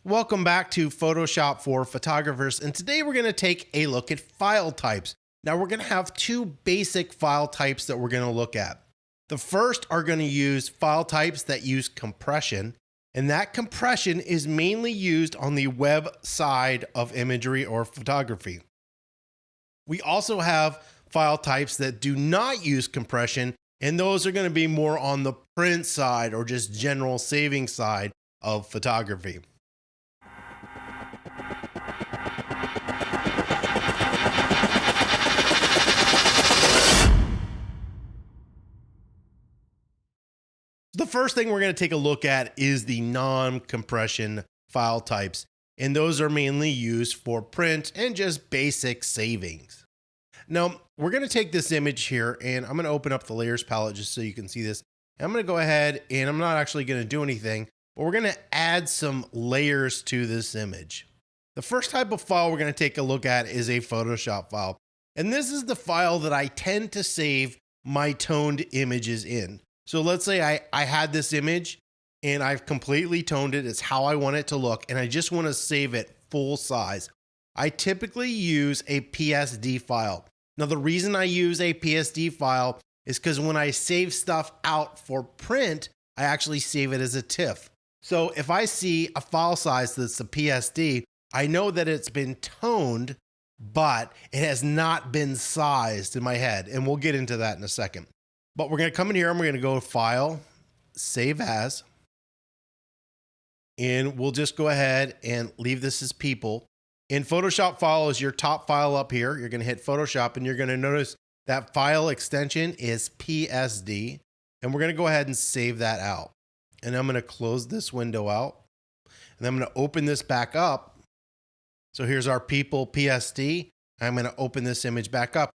Welcome back to Photoshop for Photographers, and today we're going to take a look at file types. Now we're going to have two basic file types that we're going to look at. The first are going to use file types that use compression, and that compression is mainly used on the web side of imagery or photography. We also have file types that do not use compression, and those are going to be more on the print side or just general saving side of photography. The first thing we're going to take a look at is the non-compression file types, and those are mainly used for print and just basic savings. Now, we're going to take this image here, and I'm going to open up the layers palette just so you can see this. And I'm going to go ahead, and I'm not actually going to do anything, but we're going to add some layers to this image. The first type of file we're going to take a look at is a Photoshop file. And this is the file that I tend to save my toned images in. So let's say I had this image and I've completely toned it. It's how I want it to look, and I just want to save it full size. I typically use a PSD file. Now, the reason I use a PSD file is because when I save stuff out for print, I actually save it as a TIFF. So if I see a file size that's a PSD, I know that it's been toned, but it has not been sized in my head. And we'll get into that in a second. But we're going to come in here and we're going to go File, Save As. And we'll just go ahead and leave this as people. In Photoshop file is your top file up here. You're going to hit Photoshop and you're going to notice that file extension is PSD. And we're going to go ahead and save that out. And I'm going to close this window out. And I'm going to open this back up. So here's our people PSD. I'm going to open this image back up.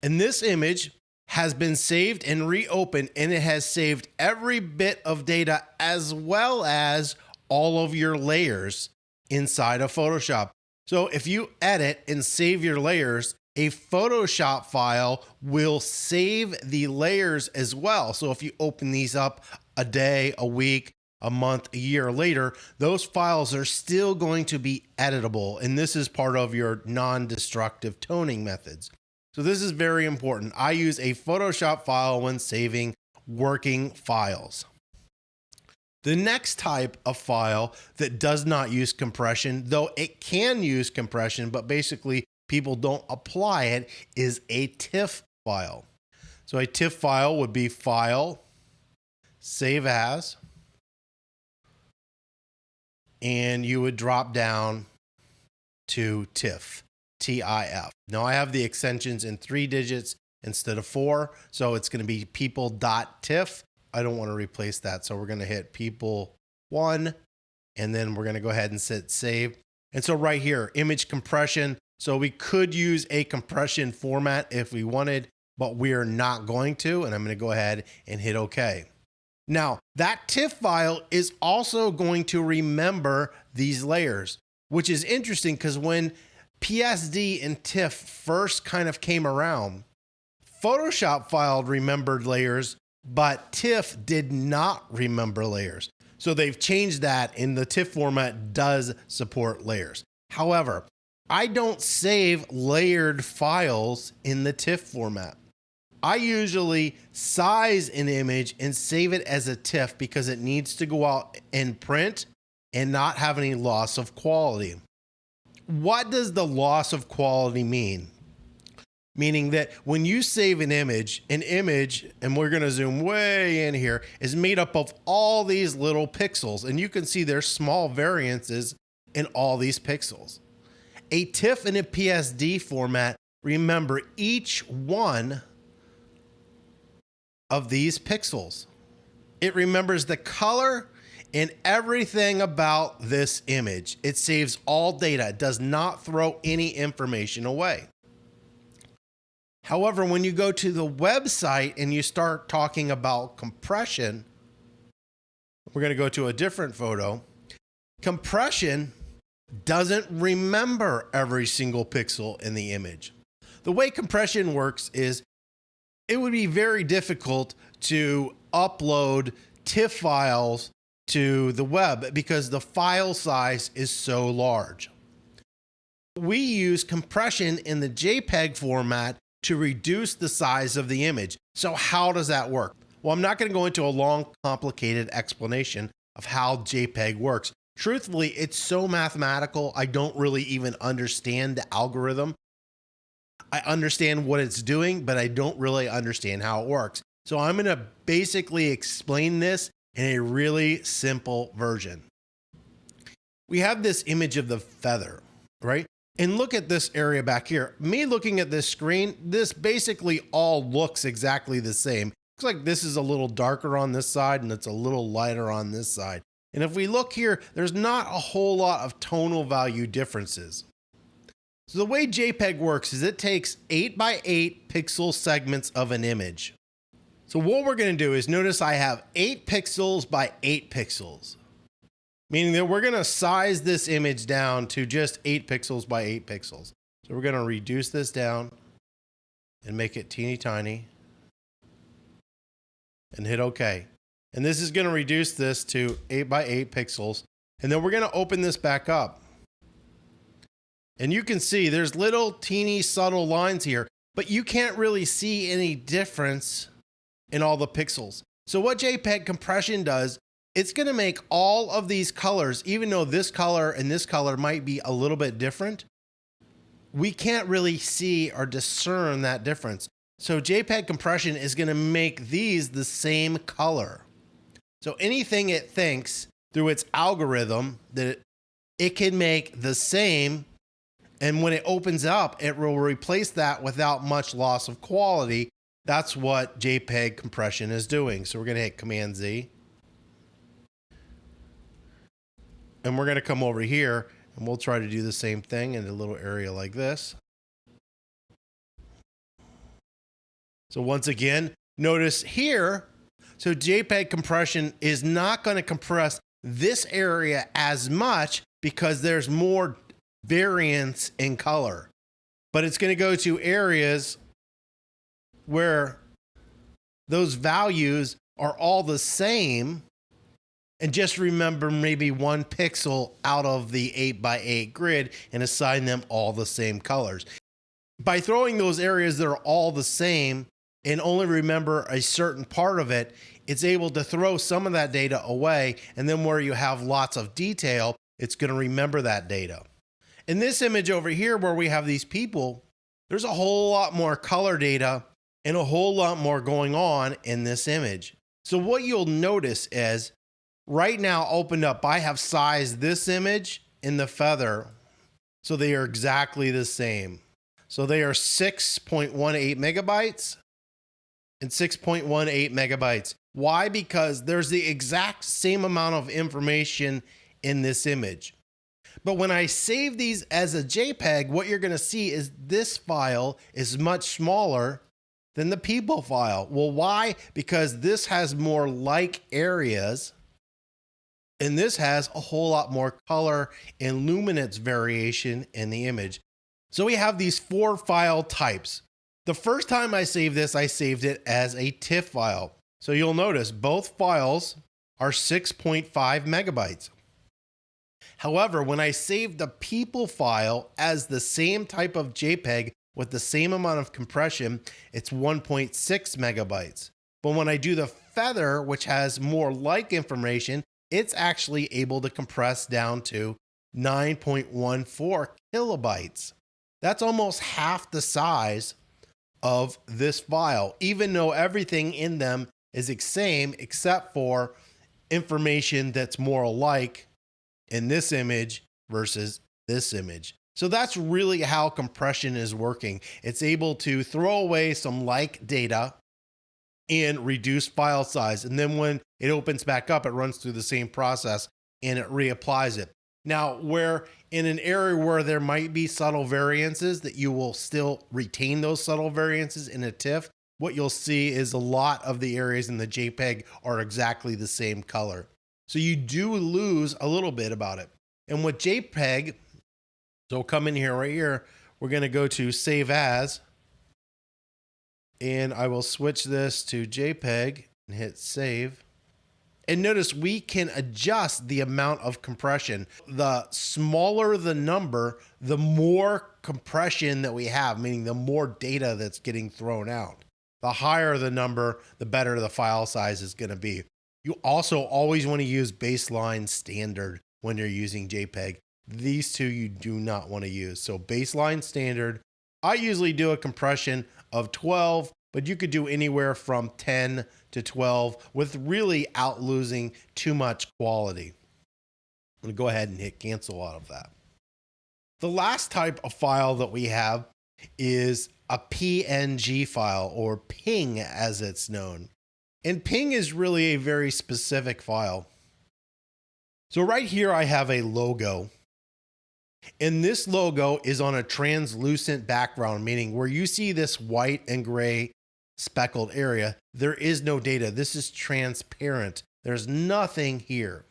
And this image has been saved and reopened, and it has saved every bit of data as well as all of your layers inside of Photoshop. So if you edit and save your layers, a Photoshop file will save the layers as well. So if you open these up a day, a week, a month, a year later, those files are still going to be editable. And this is part of your non-destructive toning methods. So this is very important. I use a Photoshop file when saving working files. The next type of file that does not use compression, though it can use compression, but basically people don't apply it, is a TIFF file. So a TIFF file would be File, Save As, and you would drop down to TIFF. TIF. Now I have the extensions in 3 digits instead of 4, so it's going to be people.tiff. I don't want to replace that, so we're going to hit people1, and then we're going to go ahead and hit save. And so right here, image compression. So we could use a compression format if we wanted, but we're not going to, and I'm going to go ahead and hit OK. Now that TIFF file is also going to remember these layers, which is interesting because when PSD and TIFF first kind of came around, Photoshop file remembered layers, but TIFF did not remember layers. So they've changed that, and the TIFF format does support layers. However, I don't save layered files in the TIFF format. I usually size an image and save it as a TIFF because it needs to go out and print and not have any loss of quality. What does the loss of quality mean? Meaning that when you save an image, and we're going to zoom way in here, is made up of all these little pixels. And you can see there's small variances in all these pixels. A TIFF and a PSD format, remember each one of these pixels. It remembers the color and everything about this image. It saves all data. It does not throw any information away. However, when you go to the website and you start talking about compression, we're going to go to a different photo. Compression doesn't remember every single pixel in the image. The way compression works is it would be very difficult to upload TIFF files to the web because the file size is so large. We use compression in the JPEG format to reduce the size of the image. So how does that work? Well, I'm not going to go into a long, complicated explanation of how JPEG works. Truthfully, it's so mathematical, I don't really even understand the algorithm. I understand what it's doing, but I don't really understand how it works. So I'm going to basically explain this in a really simple version. We have this image of the feather, right? And look at this area back here. Me looking at this screen, this basically all looks exactly the same. Looks like this is a little darker on this side and it's a little lighter on this side. And if we look here, there's not a whole lot of tonal value differences. So the way JPEG works is it takes 8 by 8 pixel segments of an image. So what we're going to do is notice I have 8 pixels by 8 pixels, meaning that we're going to size this image down to just 8 pixels by 8 pixels. So we're going to reduce this down and make it teeny tiny and hit OK. And this is going to reduce this to 8 by 8 pixels. And then we're going to open this back up. And you can see there's little teeny subtle lines here, but you can't really see any difference in all the pixels. So what JPEG compression does, it's going to make all of these colors, even though this color and this color might be a little bit different, we can't really see or discern that difference. So JPEG compression is going to make these the same color. So anything it thinks through its algorithm that it can make the same, and when it opens up, it will replace that without much loss of quality. That's what JPEG compression is doing. So we're going to hit Command Z. And we're going to come over here and we'll try to do the same thing in a little area like this. So once again, notice here, so JPEG compression is not going to compress this area as much because there's more variance in color, but it's going to go to areas where those values are all the same. And just remember maybe 1 pixel out of the 8 by 8 grid and assign them all the same colors. By throwing those areas that are all the same and only remember a certain part of it, it's able to throw some of that data away. And then where you have lots of detail, it's going to remember that data. In this image over here where we have these people, there's a whole lot more color data and a whole lot more going on in this image. So what you'll notice is right now opened up, I have sized this image in the feather. So they are exactly the same. So they are 6.18 megabytes and 6.18 megabytes. Why? Because there's the exact same amount of information in this image. But when I save these as a JPEG, what you're going to see is this file is much smaller than the people file. Well, why? Because this has more like areas and this has a whole lot more color and luminance variation in the image. So we have these 4 file types. The first time I saved this, I saved it as a TIFF file. So you'll notice both files are 6.5 megabytes. However, when I save the people file as the same type of JPEG with the same amount of compression, it's 1.6 megabytes. But when I do the feather, which has more like information, it's actually able to compress down to 9.14 kilobytes. That's almost half the size of this file, even though everything in them is the same except for information that's more alike in this image versus this image. So that's really how compression is working. It's able to throw away some like data and reduce file size. And then when it opens back up, it runs through the same process and it reapplies it. Now, where in an area where there might be subtle variances that you will still retain those subtle variances in a TIFF, what you'll see is a lot of the areas in the JPEG are exactly the same color. So you do lose a little bit about it. And with JPEG, so come in here right here, we're going to go to Save As. And I will switch this to JPEG and hit Save. And notice we can adjust the amount of compression. The smaller the number, the more compression that we have, meaning the more data that's getting thrown out. The higher the number, the better the file size is going to be. You also always want to use baseline standard when you're using JPEG. These two you do not want to use. So baseline standard, I usually do a compression of 12, but you could do anywhere from 10 to 12 with really out losing too much quality. I'm going to go ahead and hit cancel out of that. The last type of file that we have is a PNG file, or PNG as it's known. And PNG is really a very specific file. So right here I have a logo. And this logo is on a translucent background, meaning where you see this white and gray speckled area, there is no data. This is transparent. There's nothing here.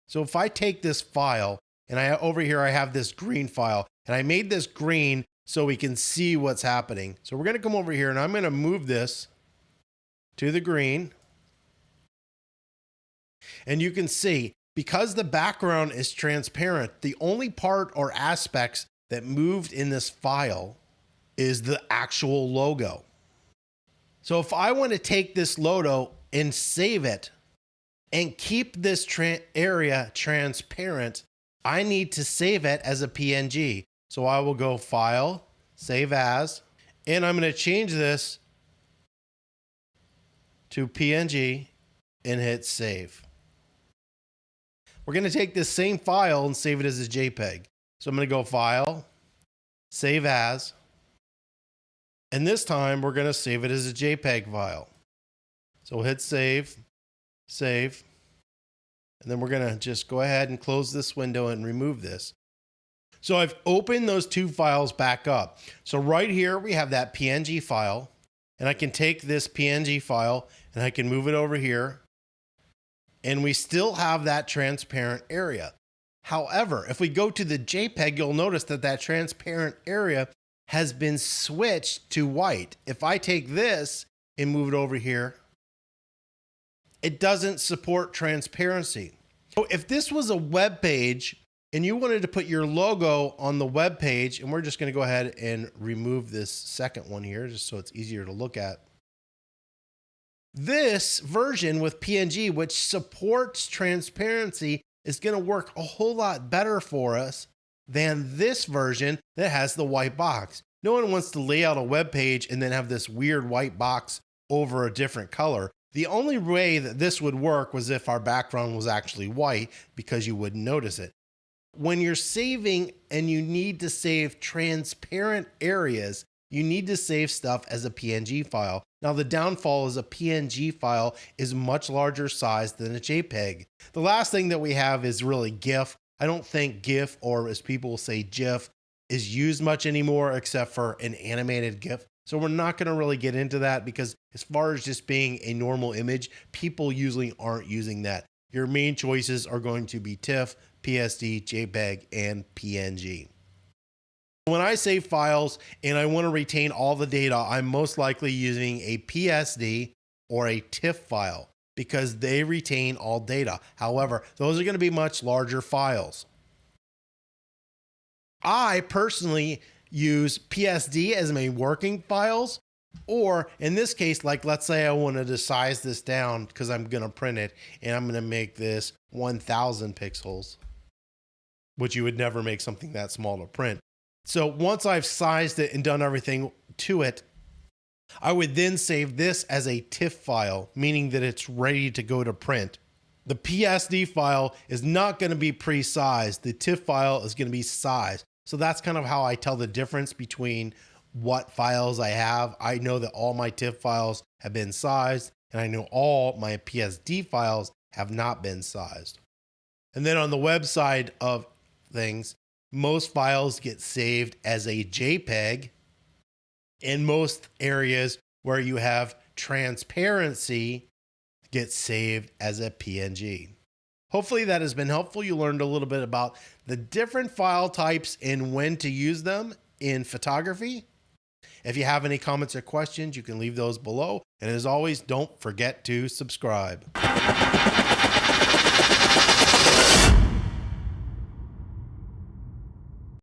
So if I take this file and over here I have this green file, and I made this green so we can see what's happening. So we're going to come over here and I'm going to move this to the green. And you can see, because the background is transparent, the only part or aspects that moved in this file is the actual logo. So if I want to take this logo and save it and keep this area transparent, I need to save it as a PNG. So I will go File, Save As, and I'm going to change this to PNG and hit Save. We're going to take this same file and save it as a JPEG. So I'm going to go File, Save As, and this time we're going to save it as a JPEG file. So we'll hit Save, Save, and then we're going to just go ahead and close this window and remove this. So I've opened those two files back up. So right here we have that PNG file, and I can take this PNG file and I can move it over here, and we still have that transparent area. However, if we go to the JPEG, you'll notice that that transparent area has been switched to white. If I take this and move it over here, it doesn't support transparency. So if this was a web page and you wanted to put your logo on the web page, and we're just going to go ahead and remove this second one here just so it's easier to look at. This version with PNG, which supports transparency, is going to work a whole lot better for us than this version that has the white box. No one wants to lay out a web page and then have this weird white box over a different color. The only way that this would work was if our background was actually white, because you wouldn't notice it. When you're saving and you need to save transparent areas, you need to save stuff as a PNG file. Now, the downfall is a PNG file is much larger size than a JPEG. The last thing that we have is really GIF. I don't think GIF, or as people say GIF, is used much anymore except for an animated GIF. So we're not going to really get into that, because as far as just being a normal image, people usually aren't using that. Your main choices are going to be TIFF, PSD, JPEG, and PNG. When I save files and I want to retain all the data, I'm most likely using a PSD or a TIFF file because they retain all data. However, those are going to be much larger files. I personally use PSD as my working files, or in this case, like let's say I wanted to size this down because I'm going to print it and I'm going to make this 1000 pixels, which you would never make something that small to print. So once I've sized it and done everything to it, I would then save this as a TIFF file, meaning that it's ready to go to print. The PSD file is not going to be pre-sized. The TIFF file is going to be sized. So that's kind of how I tell the difference between what files I have. I know that all my TIFF files have been sized, and I know all my PSD files have not been sized. And then on the web side of things, most files get saved as a JPEG. In most areas where you have transparency, get saved as a PNG. Hopefully that has been helpful. You learned a little bit about the different file types and when to use them in photography. If you have any comments or questions, you can leave those below. And as always, don't forget to subscribe.